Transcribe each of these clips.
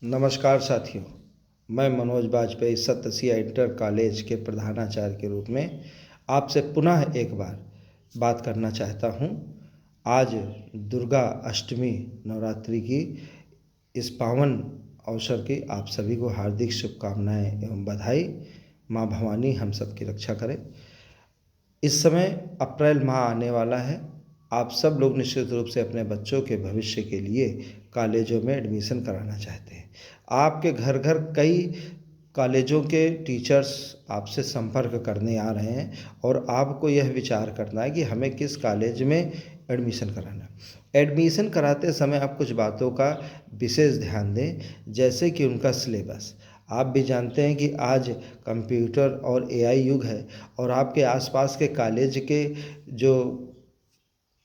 नमस्कार साथियों, मैं मनोज बाजपेयी सत्यसिया इंटर कॉलेज के प्रधानाचार्य के रूप में आपसे पुनः एक बार बात करना चाहता हूँ। आज दुर्गा अष्टमी नवरात्रि की इस पावन अवसर की आप सभी को हार्दिक शुभकामनाएं एवं बधाई। माँ भवानी हम सब की रक्षा करें। इस समय अप्रैल माह आने वाला है। आप सब लोग निश्चित रूप से अपने बच्चों के भविष्य के लिए कॉलेजों में एडमिशन कराना चाहते हैं। आपके घर घर कई कॉलेजों के टीचर्स आपसे संपर्क करने आ रहे हैं और आपको यह विचार करना है कि हमें किस कॉलेज में एडमिशन कराना है। एडमिशन कराते समय आप कुछ बातों का विशेष ध्यान दें, जैसे कि उनका सिलेबस। आप भी जानते हैं कि आज कंप्यूटर और एआई युग है और आपके आसपास के कॉलेज के जो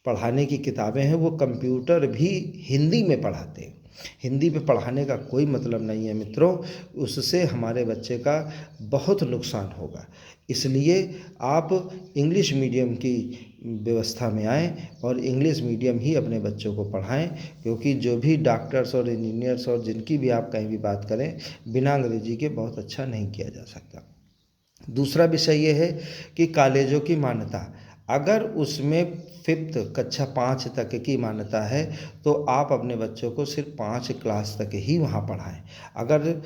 पढ़ाने की किताबें हैं वो कंप्यूटर भी हिंदी में पढ़ाते हैं। हिंदी में पढ़ाने का कोई मतलब नहीं है मित्रों, उससे हमारे बच्चे का बहुत नुकसान होगा। इसलिए आप इंग्लिश मीडियम की व्यवस्था में आएँ और इंग्लिश मीडियम ही अपने बच्चों को पढ़ाएं, क्योंकि जो भी डॉक्टर्स और इंजीनियर्स और जिनकी भी आप कहीं भी बात करें, बिना अंग्रेजी के बहुत अच्छा नहीं किया जा सकता। दूसरा विषय ये है कि कॉलेजों की मान्यता, अगर उसमें फिफ्थ कक्षा 5 तक की मान्यता है तो आप अपने बच्चों को सिर्फ 5 क्लास तक ही वहाँ पढ़ाएं। अगर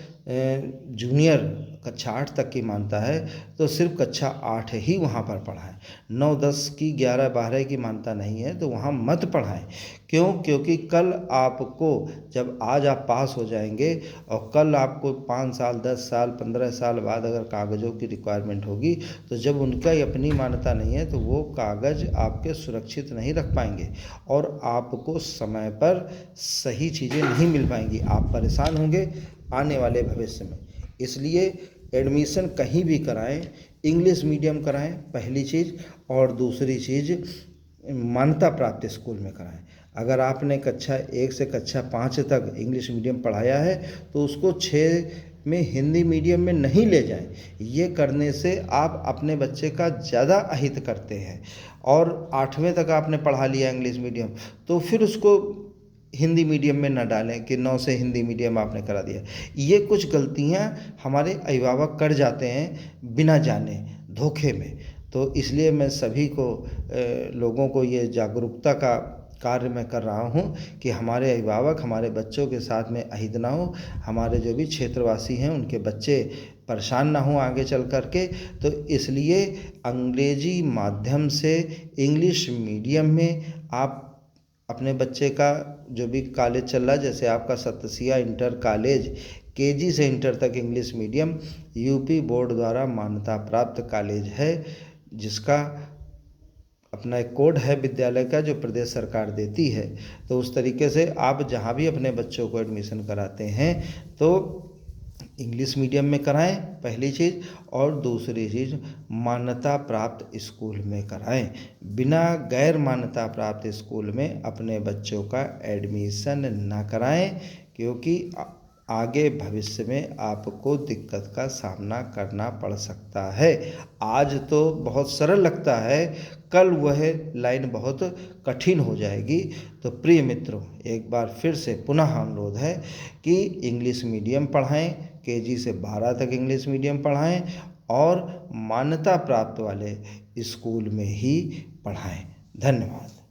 जूनियर कक्षा 8 तक की मान्यता है तो सिर्फ कक्षा 8 ही वहाँ पर पढ़ाएं। 9 10 की 11 12 की मान्यता नहीं है तो वहाँ मत पढ़ाएं। क्यों? क्योंकि कल आपको, जब आज आप पास हो जाएंगे और कल आपको 5 साल 10 साल 15 साल बाद अगर कागज़ों की रिक्वायरमेंट होगी तो जब उनका अपनी मान्यता नहीं है तो वो कागज़ आपके सुरक्षित नहीं रख पाएंगे और आपको समय पर सही चीज़ें नहीं मिल पाएंगी। आप परेशान होंगे आने वाले भविष्य में। इसलिए एडमिशन कहीं भी कराएं, इंग्लिश मीडियम कराएं पहली चीज़, और दूसरी चीज़ मान्यता प्राप्त स्कूल में कराएं। अगर आपने कक्षा 1 से कक्षा 5 तक इंग्लिश मीडियम पढ़ाया है तो उसको 6 में हिंदी मीडियम में नहीं ले जाएं। ये करने से आप अपने बच्चे का ज़्यादा अहित करते हैं। और 8वें तक आपने पढ़ा लिया इंग्लिश मीडियम तो फिर उसको हिंदी मीडियम में न डालें कि 9 से हिंदी मीडियम आपने करा दिया। ये कुछ गलतियाँ हमारे अभिभावक कर जाते हैं बिना जाने, धोखे में। तो इसलिए मैं सभी को लोगों को ये जागरूकता का कार्य मैं कर रहा हूँ कि हमारे अभिभावक हमारे बच्चों के साथ में अहित ना हो, हमारे जो भी क्षेत्रवासी हैं उनके बच्चे परेशान ना हों आगे चल कर के। तो इसलिए अंग्रेजी माध्यम से इंग्लिश मीडियम में आप अपने बच्चे का जो भी कॉलेज चल रहा है, जैसे आपका सत्यसिया इंटर कॉलेज केजी से इंटर तक इंग्लिश मीडियम यूपी बोर्ड द्वारा मान्यता प्राप्त कॉलेज है, जिसका अपना एक कोड है विद्यालय का जो प्रदेश सरकार देती है। तो उस तरीके से आप जहाँ भी अपने बच्चों को एडमिशन कराते हैं तो इंग्लिश मीडियम में कराएं पहली चीज़, और दूसरी चीज़ मान्यता प्राप्त स्कूल में कराएं। बिना गैर मान्यता प्राप्त स्कूल में अपने बच्चों का एडमिशन ना कराएं, क्योंकि आगे भविष्य में आपको दिक्कत का सामना करना पड़ सकता है। आज तो बहुत सरल लगता है, कल वह लाइन बहुत कठिन हो जाएगी। तो प्रिय मित्रों, एक बार फिर से पुनः अनुरोध है कि इंग्लिश मीडियम पढ़ाएं, केजी से 12 तक इंग्लिश मीडियम पढ़ाएं और मान्यता प्राप्त वाले स्कूल में ही पढ़ाएं। धन्यवाद।